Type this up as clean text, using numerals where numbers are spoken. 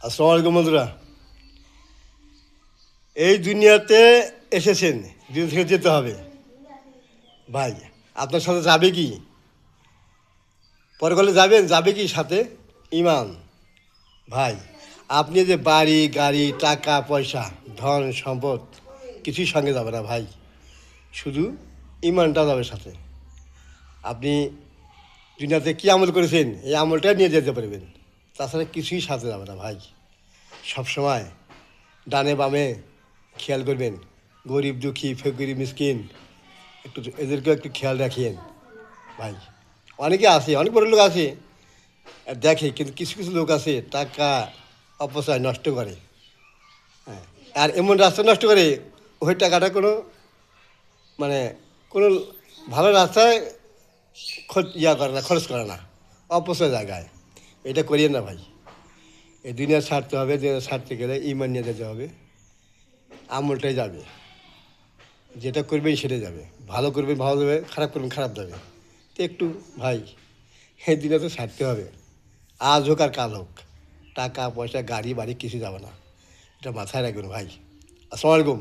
আসসালামু আলাইকুম বন্ধুরা। এই দুনিয়াতে এসেছেন, দুনিয়া থেকে যেতে হবে। ভাই, আপনার সাথে যাবে কি? পরকালে যাবেন, যাবে কি সাথে? ইমান। ভাই, আপনি যে বাড়ি গাড়ি টাকা পয়সা ধন সম্পদ কিছুই সঙ্গে যাবে না ভাই, শুধু ইমানটা যাবে সাথে। আপনি দুনিয়াতে কী আমল করেছেন এই আমলটা নিয়ে যেতে পারবেন, তাছাড়া কিছুই সাথে যাবে না ভাই। সবসময় ডানে বামে খেয়াল করবেন, গরিব দুঃখী ফকির মিসকিন একটু এদেরকেও একটু খেয়াল রাখিয়েন ভাই। অনেকে আছে, অনেক বড় লোক আছে দেখে, কিন্তু কিছু কিছু লোক আছে টাকা অপচয় নষ্ট করে। হ্যাঁ, আর এমন রাস্তা নষ্ট করে ওই টাকাটা কোনো মানে কোনো ভালো রাস্তায় করে না, খরচ করে না, অপচয় জায়গায়। এটা করিয়ে না ভাই। এই দুনিয়া ছাড়তে হবে, দুনিয়া ছাড়তে গেলে ইমান নিয়ে যেতে হবে। আমলটাই যাবে, যেটা করবেন সেটাই যাবে। ভালো করবেন ভালো যাবে, খারাপ করবেন খারাপ যাবে। তো একটু ভাই, এই দিনে তো ছাড়তে হবে। আজ হোক আর কাল হোক, টাকা পয়সা গাড়ি বাড়ি কিছু যাবে না, এটা মাথায় রাখবেন ভাই। আসসালামু আলাইকুম।